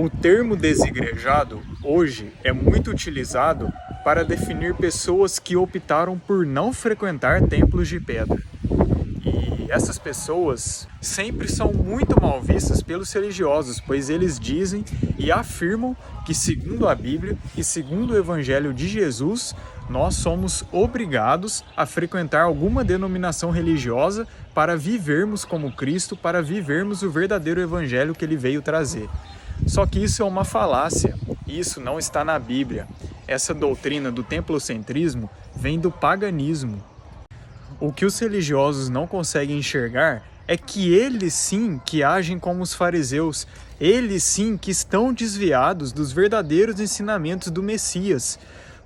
O termo desigrejado hoje é muito utilizado para definir pessoas que optaram por não frequentar templos de pedra. E essas pessoas sempre são muito mal vistas pelos religiosos, pois eles dizem e afirmam que, segundo a Bíblia e segundo o Evangelho de Jesus, nós somos obrigados a frequentar alguma denominação religiosa para vivermos como Cristo, para vivermos o verdadeiro Evangelho que ele veio trazer. Só que isso é uma falácia, isso não está na Bíblia. Essa doutrina do templocentrismo vem do paganismo. O que os religiosos não conseguem enxergar é que eles sim que agem como os fariseus, eles sim que estão desviados dos verdadeiros ensinamentos do Messias,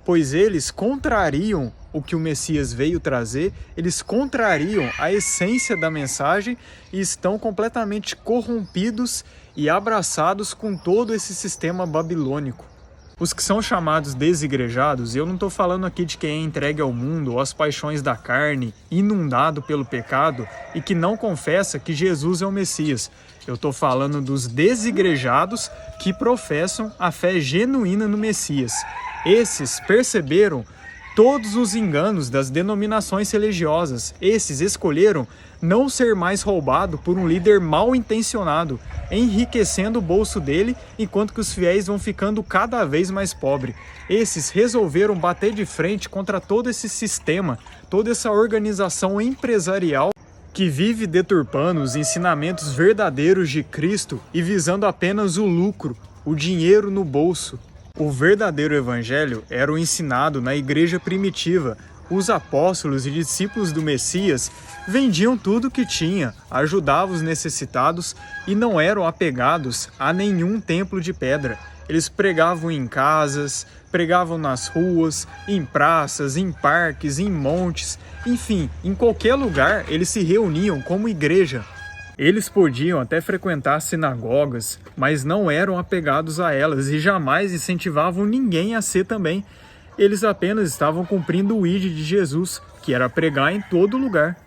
pois eles contrariam o que o Messias veio trazer, eles contrariam a essência da mensagem e estão completamente corrompidos e abraçados com todo esse sistema babilônico. Os que são chamados desigrejados, eu não estou falando aqui de quem é entregue ao mundo ou às paixões da carne, inundado pelo pecado e que não confessa que Jesus é o Messias. Eu estou falando dos desigrejados que professam a fé genuína no Messias. Esses perceberam todos os enganos das denominações religiosas. Esses escolheram não ser mais roubado por um líder mal intencionado, enriquecendo o bolso dele, enquanto que os fiéis vão ficando cada vez mais pobres. Esses resolveram bater de frente contra todo esse sistema, toda essa organização empresarial que vive deturpando os ensinamentos verdadeiros de Cristo e visando apenas o lucro, o dinheiro no bolso. O verdadeiro evangelho era o ensinado na igreja primitiva. Os apóstolos e discípulos do Messias vendiam tudo o que tinha, ajudavam os necessitados e não eram apegados a nenhum templo de pedra. Eles pregavam em casas, pregavam nas ruas, em praças, em parques, em montes, enfim, em qualquer lugar eles se reuniam como igreja. Eles podiam até frequentar sinagogas, mas não eram apegados a elas e jamais incentivavam ninguém a ser também. Eles apenas estavam cumprindo o ID de Jesus, que era pregar em todo lugar.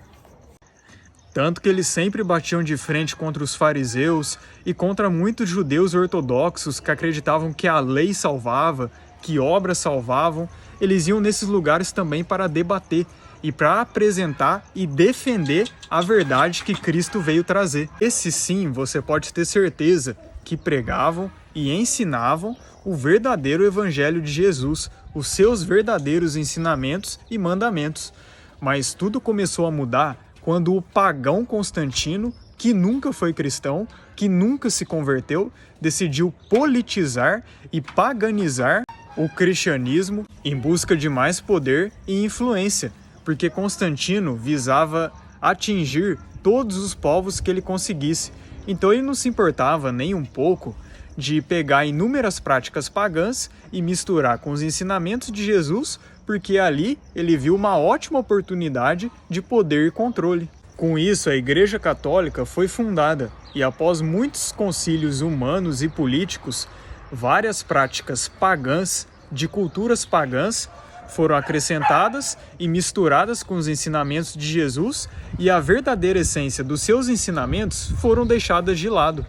Tanto que eles sempre batiam de frente contra os fariseus e contra muitos judeus ortodoxos que acreditavam que a lei salvava, que obras salvavam. Eles iam nesses lugares também para debater e para apresentar e defender a verdade que Cristo veio trazer. Esses sim, você pode ter certeza que pregavam e ensinavam o verdadeiro evangelho de Jesus, os seus verdadeiros ensinamentos e mandamentos. Mas tudo começou a mudar quando o pagão Constantino, que nunca foi cristão, que nunca se converteu, decidiu politizar e paganizar o cristianismo em busca de mais poder e influência, porque Constantino visava atingir todos os povos que ele conseguisse. Então ele não se importava nem um pouco de pegar inúmeras práticas pagãs e misturar com os ensinamentos de Jesus, porque ali ele viu uma ótima oportunidade de poder e controle. Com isso, a Igreja Católica foi fundada e após muitos concílios humanos e políticos, várias práticas pagãs, de culturas pagãs, foram acrescentadas e misturadas com os ensinamentos de Jesus e a verdadeira essência dos seus ensinamentos foram deixadas de lado.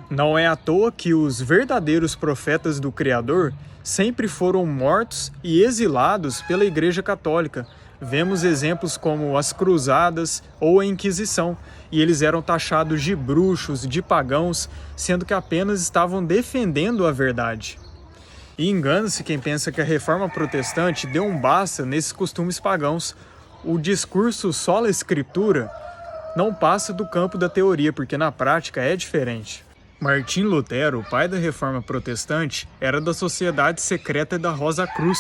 Não é à toa que os verdadeiros profetas do Criador sempre foram mortos e exilados pela Igreja Católica. Vemos exemplos como as Cruzadas ou a Inquisição, e eles eram taxados de bruxos, de pagãos, sendo que apenas estavam defendendo a verdade. E engana-se quem pensa que a Reforma Protestante deu um basta nesses costumes pagãos. O discurso sola escritura não passa do campo da teoria, porque na prática é diferente. Martim Lutero, o pai da Reforma Protestante, era da Sociedade Secreta da Rosa Cruz.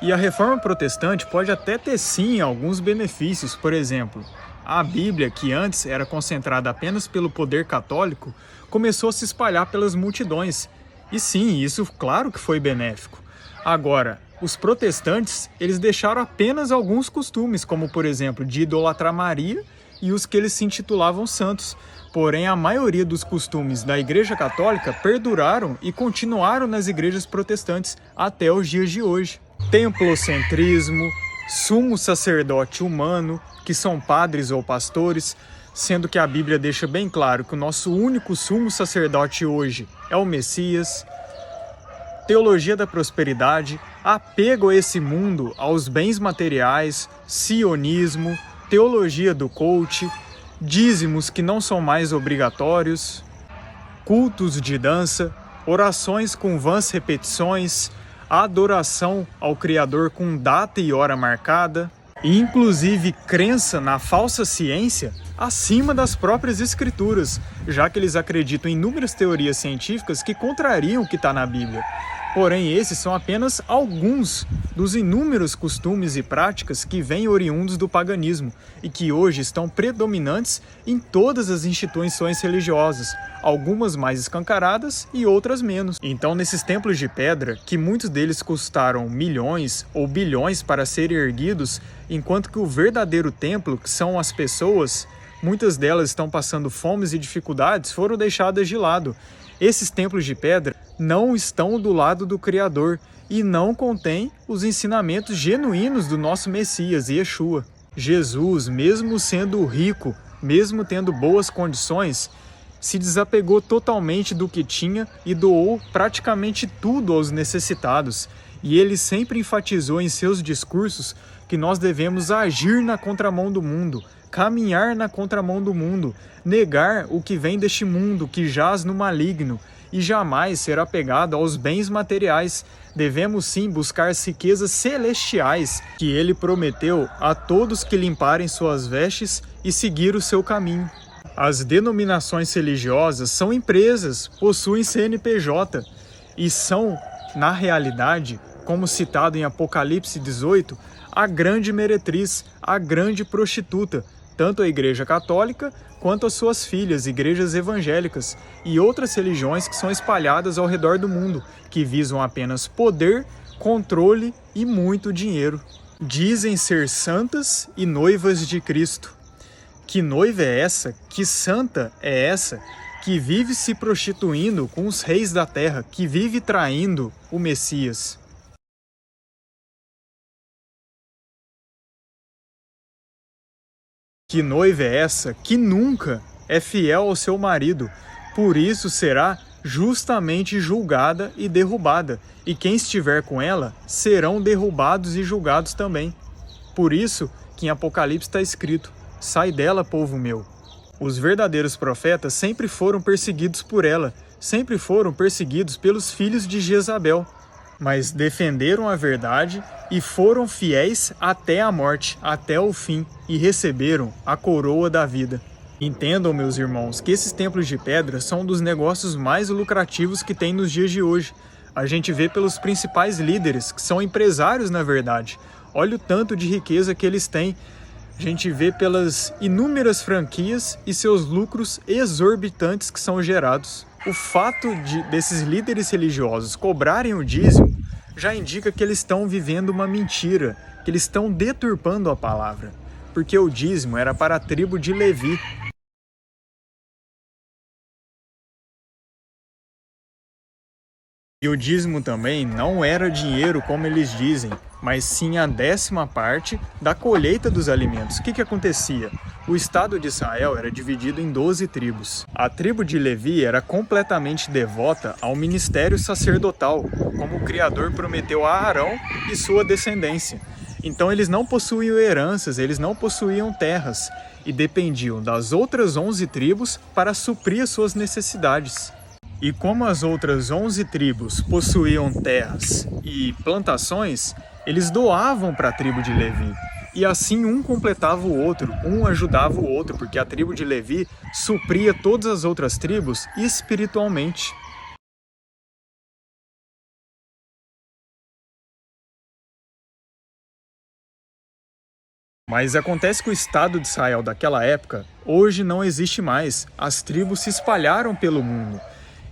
E a Reforma Protestante pode até ter sim alguns benefícios, por exemplo, a Bíblia, que antes era concentrada apenas pelo poder católico, começou a se espalhar pelas multidões. E sim, isso claro que foi benéfico. Agora, os protestantes, eles deixaram apenas alguns costumes, como por exemplo, de idolatrar Maria e os que eles se intitulavam santos. Porém, a maioria dos costumes da Igreja Católica perduraram e continuaram nas igrejas protestantes até os dias de hoje. Templocentrismo, sumo sacerdote humano, que são padres ou pastores, sendo que a Bíblia deixa bem claro que o nosso único sumo sacerdote hoje é o Messias. Teologia da prosperidade, apego a esse mundo, aos bens materiais, sionismo, teologia do coach, dízimos que não são mais obrigatórios, cultos de dança, orações com vãs repetições, adoração ao Criador com data e hora marcada, e inclusive crença na falsa ciência acima das próprias escrituras, já que eles acreditam em inúmeras teorias científicas que contrariam o que está na Bíblia. Porém, esses são apenas alguns dos inúmeros costumes e práticas que vêm oriundos do paganismo e que hoje estão predominantes em todas as instituições religiosas, algumas mais escancaradas e outras menos. Então, nesses templos de pedra, que muitos deles custaram milhões ou bilhões para serem erguidos, enquanto que o verdadeiro templo, que são as pessoas, muitas delas estão passando fomes e dificuldades, foram deixadas de lado. Esses templos de pedra não estão do lado do Criador e não contêm os ensinamentos genuínos do nosso Messias, Yeshua. Jesus, mesmo sendo rico, mesmo tendo boas condições, se desapegou totalmente do que tinha e doou praticamente tudo aos necessitados. E ele sempre enfatizou em seus discursos que nós devemos agir na contramão do mundo, caminhar na contramão do mundo, negar o que vem deste mundo que jaz no maligno e jamais ser apegado aos bens materiais. Devemos sim buscar as riquezas celestiais que ele prometeu a todos que limparem suas vestes e seguir o seu caminho. As denominações religiosas são empresas, possuem CNPJ e são, na realidade, como citado em Apocalipse 18, a grande meretriz, a grande prostituta, tanto a Igreja Católica quanto as suas filhas, igrejas evangélicas e outras religiões que são espalhadas ao redor do mundo, que visam apenas poder, controle e muito dinheiro. Dizem ser santas e noivas de Cristo. Que noiva é essa? Que santa é essa? Que vive se prostituindo com os reis da terra, que vive traindo o Messias. Que noiva é essa que nunca é fiel ao seu marido, por isso será justamente julgada e derrubada, e quem estiver com ela serão derrubados e julgados também. Por isso que em Apocalipse está escrito: sai dela, povo meu. Os verdadeiros profetas sempre foram perseguidos por ela, sempre foram perseguidos pelos filhos de Jezabel, mas defenderam a verdade e foram fiéis até a morte, até o fim, e receberam a coroa da vida. Entendam, meus irmãos, que esses templos de pedra são um dos negócios mais lucrativos que tem nos dias de hoje. A gente vê pelos principais líderes, que são empresários na verdade. Olha o tanto de riqueza que eles têm. A gente vê pelas inúmeras franquias e seus lucros exorbitantes que são gerados. O fato desses líderes religiosos cobrarem o dízimo já indica que eles estão vivendo uma mentira, que eles estão deturpando a palavra, porque o dízimo era para a tribo de Levi. E o dízimo também não era dinheiro como eles dizem, mas sim a 10ª parte da colheita dos alimentos. O que acontecia? O estado de Israel era dividido em 12 tribos. A tribo de Levi era completamente devota ao ministério sacerdotal, como o Criador prometeu a Arão e sua descendência. Então eles não possuíam heranças, eles não possuíam terras e dependiam das outras 11 tribos para suprir as suas necessidades. E como as outras 11 tribos possuíam terras e plantações, eles doavam para a tribo de Levi. E assim um completava o outro, um ajudava o outro, porque a tribo de Levi supria todas as outras tribos espiritualmente. Mas acontece que o Estado de Israel daquela época, hoje não existe mais. As tribos se espalharam pelo mundo.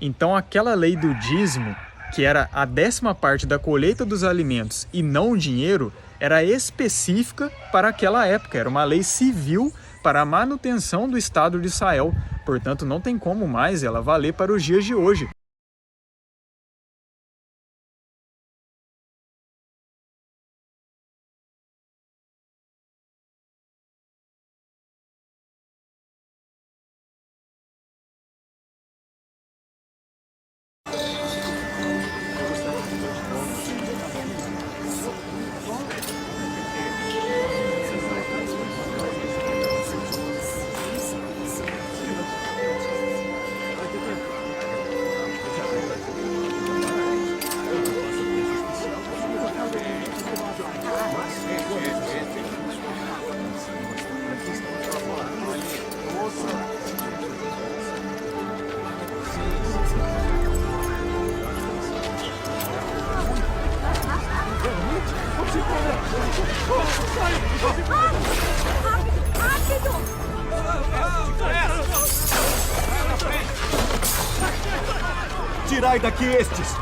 Então aquela lei do dízimo, que era a 10ª parte da colheita dos alimentos e não dinheiro, era específica para aquela época. Era uma lei civil para a manutenção do Estado de Israel. Portanto, não tem como mais ela valer para os dias de hoje. tirai daqui estes!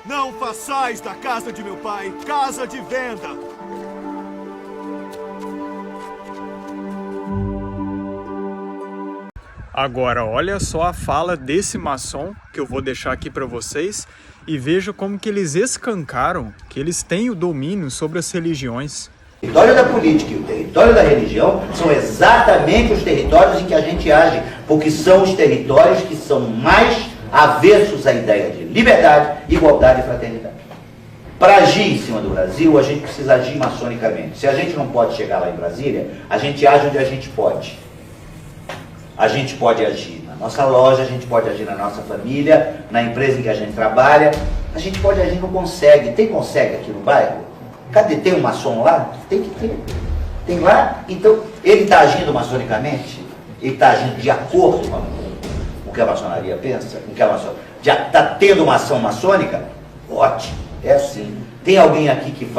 Não façais da casa de meu pai casa de venda! Agora, olha só a fala desse maçom que eu vou deixar aqui para vocês e veja como que eles escancaram que eles têm o domínio sobre as religiões. O território da política e o território da religião são exatamente os territórios em que a gente age, porque são os territórios que são mais avessos à ideia de liberdade, igualdade e fraternidade. Para agir em cima do Brasil, a gente precisa agir maçonicamente. Se a gente não pode chegar lá em Brasília, a gente age onde a gente pode. A gente pode agir na nossa loja, a gente pode agir na nossa família, na empresa em que a gente trabalha, a gente pode agir no Consegue. Tem Consegue aqui no bairro? Cadê? Tem um maçom lá? Tem que ter. Tem lá? Então, ele está agindo maçonicamente? Ele está agindo de acordo com o que a maçonaria pensa? Com o que a maçonaria... Já está tendo uma ação maçônica? Ótimo, é assim. Tem alguém aqui que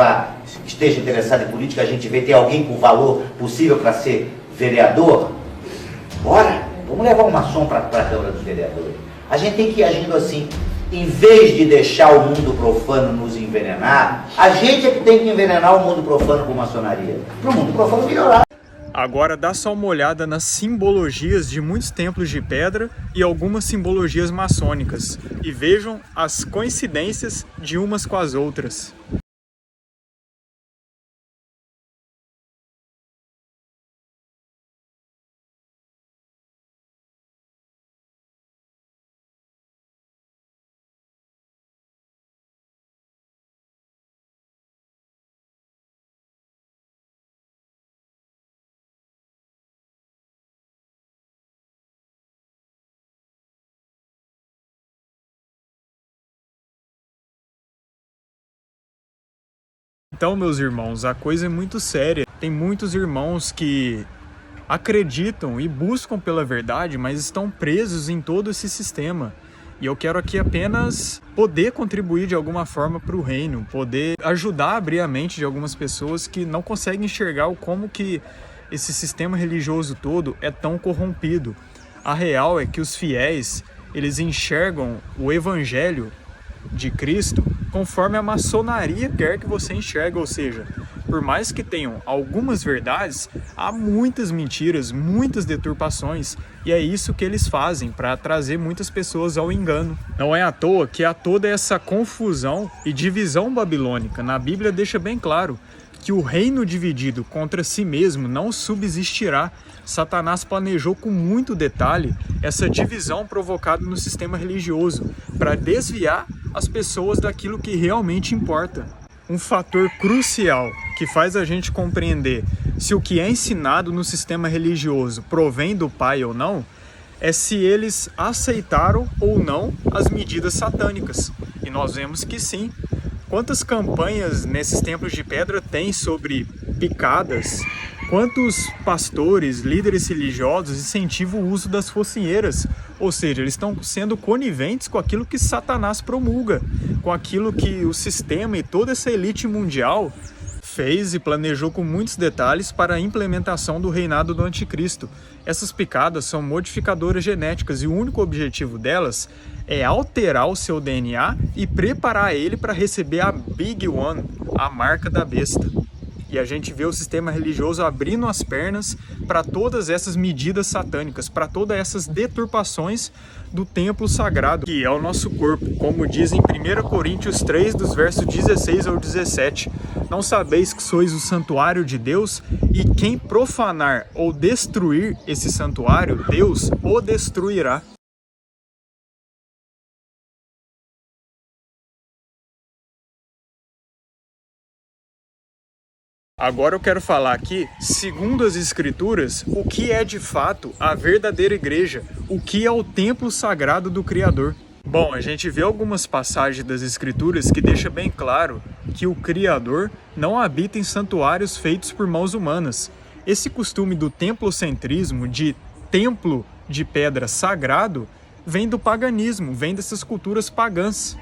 esteja interessado em política? A gente vê, tem alguém com valor possível para ser vereador? Bora, vamos levar um maçom para a Câmara dos Vereadores. A gente tem que ir agindo assim. Em vez de deixar o mundo profano nos envenenar, a gente é que tem que envenenar o mundo profano com maçonaria. Para o mundo profano melhorar. Agora dá só uma olhada nas simbologias de muitos templos de pedra e algumas simbologias maçônicas. E vejam as coincidências de umas com as outras. Então, meus irmãos, a coisa é muito séria. Tem muitos irmãos que acreditam e buscam pela verdade, mas estão presos em todo esse sistema. E eu quero aqui apenas poder contribuir de alguma forma para o reino, poder ajudar a abrir a mente de algumas pessoas que não conseguem enxergar o como que esse sistema religioso todo é tão corrompido. A real é que os fiéis, eles enxergam o evangelho de Cristo conforme a maçonaria quer que você enxergue, ou seja, por mais que tenham algumas verdades, há muitas mentiras, muitas deturpações, e é isso que eles fazem para trazer muitas pessoas ao engano. Não é à toa que há toda essa confusão e divisão babilônica. Na Bíblia deixa bem claro que o reino dividido contra si mesmo não subsistirá. Satanás planejou com muito detalhe essa divisão provocada no sistema religioso para desviar as pessoas daquilo que realmente importa. Um fator crucial que faz a gente compreender se o que é ensinado no sistema religioso provém do Pai ou não é se eles aceitaram ou não as medidas satânicas. E nós vemos que sim. Quantas campanhas nesses templos de pedra tem sobre picadas? Quantos pastores, líderes religiosos incentivam o uso das focinheiras? Ou seja, eles estão sendo coniventes com aquilo que Satanás promulga, com aquilo que o sistema e toda essa elite mundial fez e planejou com muitos detalhes para a implementação do reinado do anticristo. Essas picadas são modificadoras genéticas e o único objetivo delas é alterar o seu DNA e preparar ele para receber a Big One, a marca da besta. E a gente vê o sistema religioso abrindo as pernas para todas essas medidas satânicas, para todas essas deturpações do templo sagrado, que é o nosso corpo. Como diz em 1 Coríntios 3, dos versos 16 ao 17. Não sabeis que sois o santuário de Deus? E quem profanar ou destruir esse santuário, Deus o destruirá. Agora eu quero falar aqui, segundo as Escrituras, o que é de fato a verdadeira igreja, o que é o templo sagrado do Criador. Bom, a gente vê algumas passagens das Escrituras que deixam bem claro que o Criador não habita em santuários feitos por mãos humanas. Esse costume do templocentrismo, de templo de pedra sagrado, vem do paganismo, vem dessas culturas pagãs.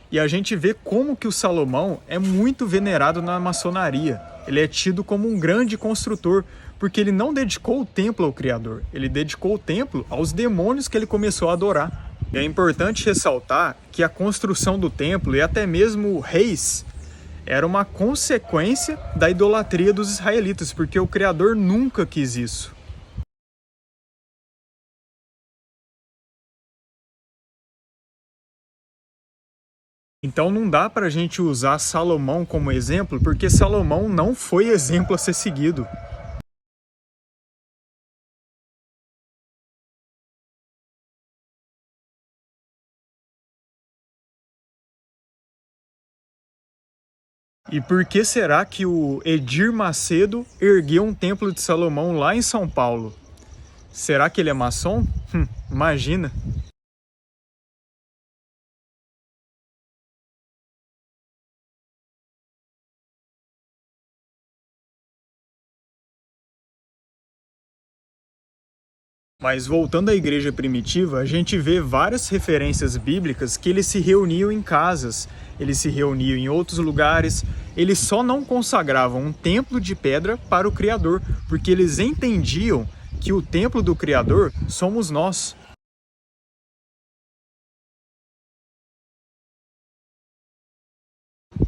E a gente vê como que o Salomão é muito venerado na maçonaria. Ele é tido como um grande construtor, porque ele não dedicou o templo ao Criador, ele dedicou o templo aos demônios que ele começou a adorar. E é importante ressaltar que a construção do templo e até mesmo reis era uma consequência da idolatria dos israelitas, porque o Criador nunca quis isso. Então não dá para a gente usar Salomão como exemplo, porque Salomão não foi exemplo a ser seguido. E por que será que o Edir Macedo ergueu um templo de Salomão lá em São Paulo? Será que ele é maçom? Imagina! Mas voltando à igreja primitiva, a gente vê várias referências bíblicas que eles se reuniam em casas, eles se reuniam em outros lugares, eles só não consagravam um templo de pedra para o Criador, porque eles entendiam que o templo do Criador somos nós.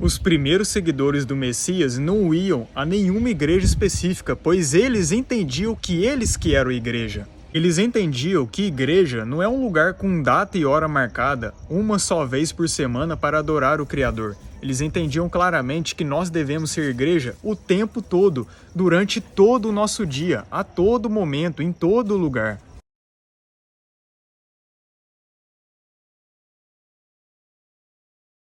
Os primeiros seguidores do Messias não iam a nenhuma igreja específica, pois eles entendiam que eles que eram a igreja. Eles entendiam que igreja não é um lugar com data e hora marcada, uma só vez por semana para adorar o Criador. Eles entendiam claramente que nós devemos ser igreja o tempo todo, durante todo o nosso dia, a todo momento, em todo lugar.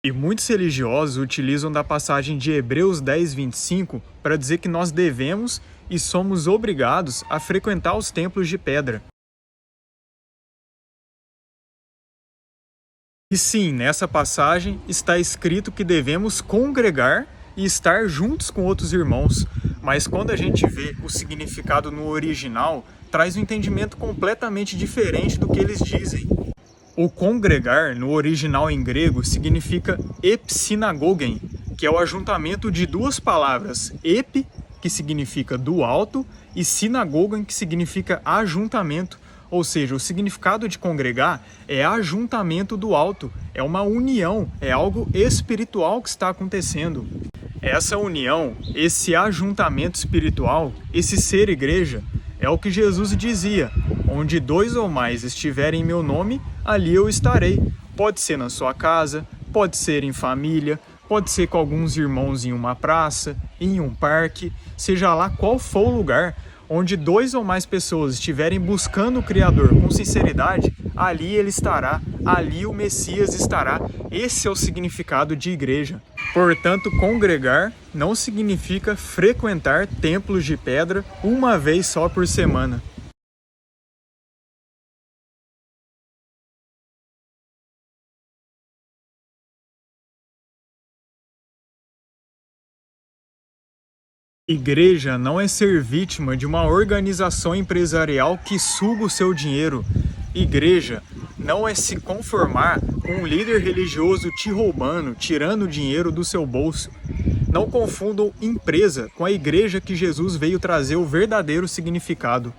E muitos religiosos utilizam da passagem de Hebreus 10:25 para dizer que nós devemos e somos obrigados a frequentar os templos de pedra. E sim, nessa passagem está escrito que devemos congregar e estar juntos com outros irmãos, mas quando a gente vê o significado no original, traz um entendimento completamente diferente do que eles dizem. O congregar, no original em grego, significa epsinagogen, que é o ajuntamento de duas palavras, ep, que significa do alto, e sinagogen, que significa ajuntamento. Ou seja, o significado de congregar é ajuntamento do alto, é uma união, é algo espiritual que está acontecendo. Essa união, esse ajuntamento espiritual, esse ser igreja, é o que Jesus dizia: onde 2 ou mais estiverem em meu nome, ali eu estarei. Pode ser na sua casa, pode ser em família, pode ser com alguns irmãos em uma praça, em um parque, seja lá qual for o lugar, onde 2 ou mais pessoas estiverem buscando o Criador com sinceridade, ali ele estará, ali o Messias estará. Esse é o significado de igreja. Portanto, congregar não significa frequentar templos de pedra uma vez só por semana. Igreja não é ser vítima de uma organização empresarial que suga o seu dinheiro. Igreja não é se conformar com um líder religioso te roubando, tirando o dinheiro do seu bolso. Não confundam empresa com a igreja que Jesus veio trazer o verdadeiro significado.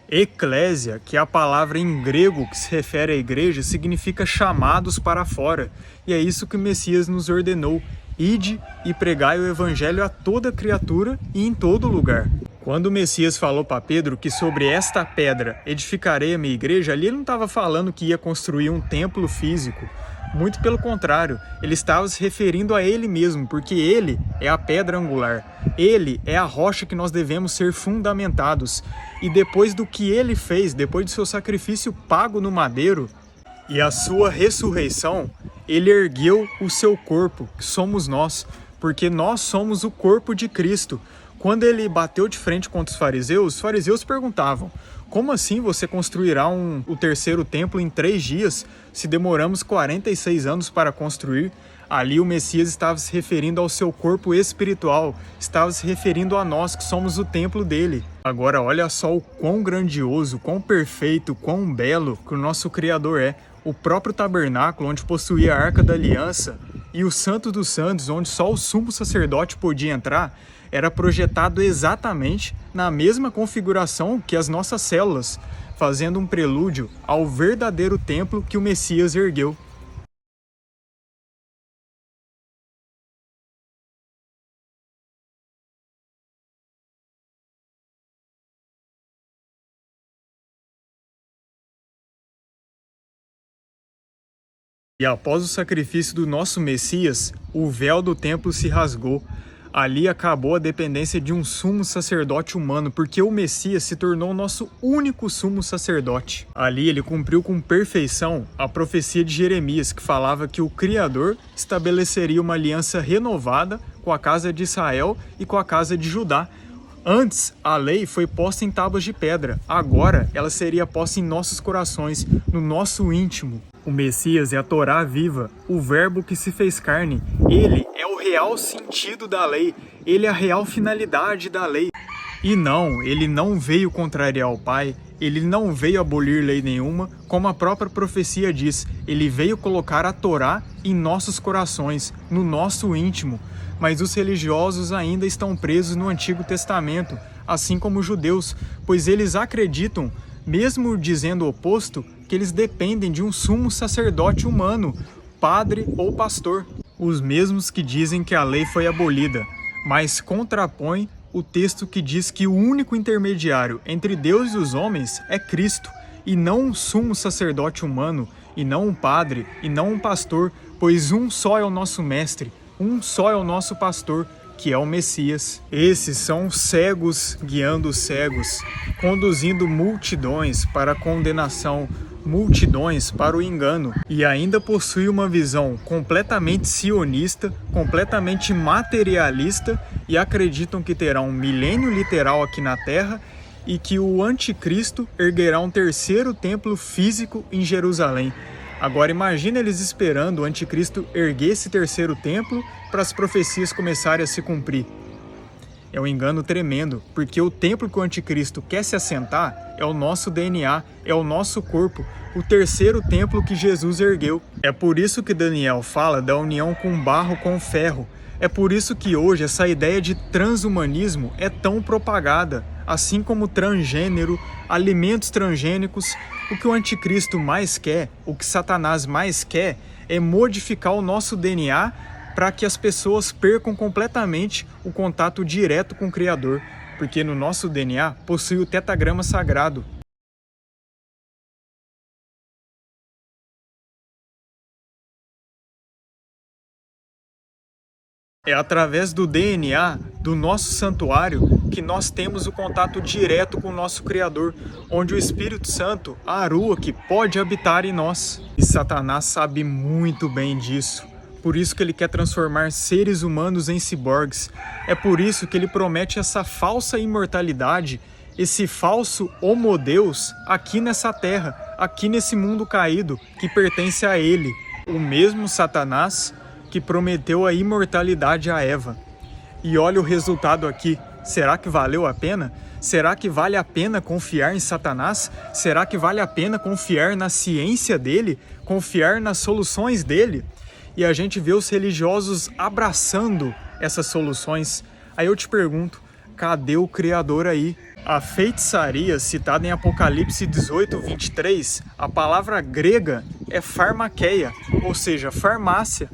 Eclésia, que é a palavra em grego que se refere à igreja, significa chamados para fora. E é isso que o Messias nos ordenou: ide e pregai o evangelho a toda criatura e em todo lugar. Quando o Messias falou para Pedro que sobre esta pedra edificarei a minha igreja, ali ele não estava falando que ia construir um templo físico, Muito pelo contrário, ele estava se referindo a ele mesmo, porque ele é a pedra angular. Ele é a rocha que nós devemos ser fundamentados. E depois do que ele fez, depois do seu sacrifício pago no madeiro e a sua ressurreição, ele ergueu o seu corpo, que somos nós, porque nós somos o corpo de Cristo. Quando ele bateu de frente contra os fariseus perguntavam: como assim você construirá o terceiro templo em 3 dias, se demoramos 46 anos para construir? Ali o Messias estava se referindo ao seu corpo espiritual, estava se referindo a nós que somos o templo dele. Agora olha só o quão grandioso, quão perfeito, quão belo que o nosso Criador é. O próprio tabernáculo, onde possuía a Arca da Aliança, e o Santo dos Santos, onde só o sumo sacerdote podia entrar, era projetado exatamente na mesma configuração que as nossas células, fazendo um prelúdio ao verdadeiro templo que o Messias ergueu. E após o sacrifício do nosso Messias, o véu do templo se rasgou. Ali acabou a dependência de um sumo sacerdote humano, porque o Messias se tornou o nosso único sumo sacerdote. Ali ele cumpriu com perfeição a profecia de Jeremias, que falava que o Criador estabeleceria uma aliança renovada com a casa de Israel e com a casa de Judá. Antes, a lei foi posta em tábuas de pedra. Agora, ela seria posta em nossos corações, no nosso íntimo. O Messias é a Torá viva, o verbo que se fez carne. Ele é o real sentido da lei. Ele é a real finalidade da lei. E não, ele não veio contrariar o Pai. Ele não veio abolir lei nenhuma, como a própria profecia diz. Ele veio colocar a Torá em nossos corações, no nosso íntimo. Mas os religiosos ainda estão presos no Antigo Testamento, assim como os judeus, pois eles acreditam, mesmo dizendo o oposto, que eles dependem de um sumo sacerdote humano, padre ou pastor. Os mesmos que dizem que a lei foi abolida, mas contrapõem o texto que diz que o único intermediário entre Deus e os homens é Cristo, e não um sumo sacerdote humano, e não um padre, e não um pastor, pois um só é o nosso mestre, um só é o nosso pastor, que é o Messias. Esses são cegos guiando cegos, conduzindo multidões para a condenação, multidões para o engano, e ainda possui uma visão completamente sionista, completamente materialista, e acreditam que terá um milênio literal aqui na Terra e que o anticristo erguerá um terceiro templo físico em Jerusalém. Agora imagina eles esperando o anticristo erguer esse terceiro templo para as profecias começarem a se cumprir. É um engano tremendo, porque o templo que o anticristo quer se assentar é o nosso DNA, é o nosso corpo, o terceiro templo que Jesus ergueu. É por isso que Daniel fala da união com barro com ferro. É por isso que hoje essa ideia de transhumanismo é tão propagada, assim como transgênero, alimentos transgênicos. O que o anticristo mais quer, o que Satanás mais quer, é modificar o nosso DNA para que as pessoas percam completamente o contato direto com o Criador, porque no nosso DNA possui o tetagrama sagrado. É através do DNA do nosso santuário que nós temos o contato direto com o nosso Criador, onde o Espírito Santo, a Aruach, pode habitar em nós. E Satanás sabe muito bem disso. Por isso que ele quer transformar seres humanos em ciborgues. É por isso que ele promete essa falsa imortalidade, esse falso homodeus aqui nessa terra, aqui nesse mundo caído que pertence a ele. O mesmo Satanás que prometeu a imortalidade a Eva. E olha o resultado aqui. Será que valeu a pena? Será que vale a pena confiar em Satanás? Será que vale a pena confiar na ciência dele? Confiar nas soluções dele? E a gente vê os religiosos abraçando essas soluções. Aí eu te pergunto, cadê o Criador aí? A feitiçaria citada em Apocalipse 18, 23, a palavra grega é farmakeia, ou seja, farmácia.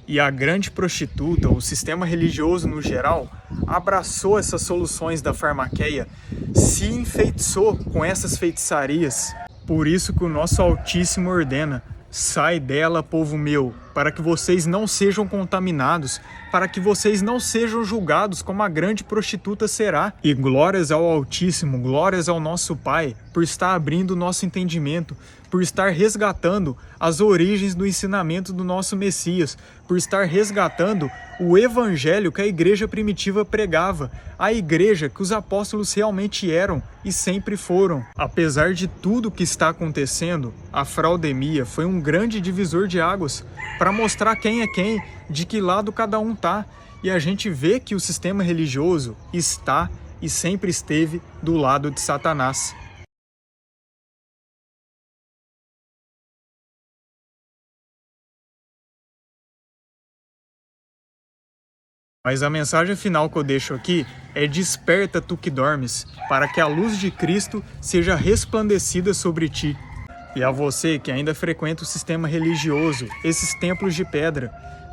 E a grande prostituta, o sistema religioso no geral, abraçou essas soluções da farmaqueia, se enfeitiçou com essas feitiçarias. Por isso que o nosso Altíssimo ordena: sai dela, povo meu, para que vocês não sejam contaminados, para que vocês não sejam julgados como a grande prostituta será. E glórias ao Altíssimo, glórias ao nosso Pai, por estar abrindo o nosso entendimento, por estar resgatando as origens do ensinamento do nosso Messias, por estar resgatando o evangelho que a igreja primitiva pregava, a igreja que os apóstolos realmente eram e sempre foram. Apesar de tudo que está acontecendo, a fraudemia foi um grande divisor de águas para mostrar quem é quem, de que lado cada um tá. E a gente vê que o sistema religioso está e sempre esteve do lado de Satanás. Mas a mensagem final que eu deixo aqui é: desperta tu que dormes, para que a luz de Cristo seja resplandecida sobre ti. E a você que ainda frequenta o sistema religioso, esses templos de pedra,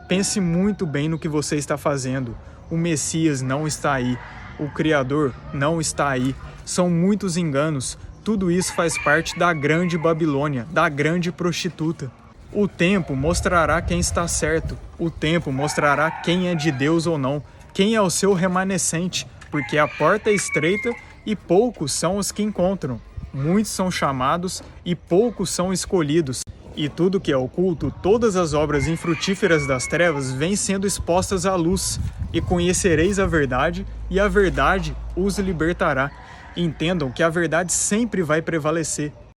pense muito bem no que você está fazendo. O Messias não está aí, o Criador não está aí, são muitos enganos, tudo isso faz parte da grande Babilônia, da grande prostituta. O tempo mostrará quem está certo, o tempo mostrará quem é de Deus ou não, quem é o seu remanescente, porque a porta é estreita e poucos são os que encontram. Muitos são chamados e poucos são escolhidos. E tudo que é oculto, todas as obras infrutíferas das trevas vêm sendo expostas à luz. E conhecereis a verdade, e a verdade os libertará. Entendam que a verdade sempre vai prevalecer.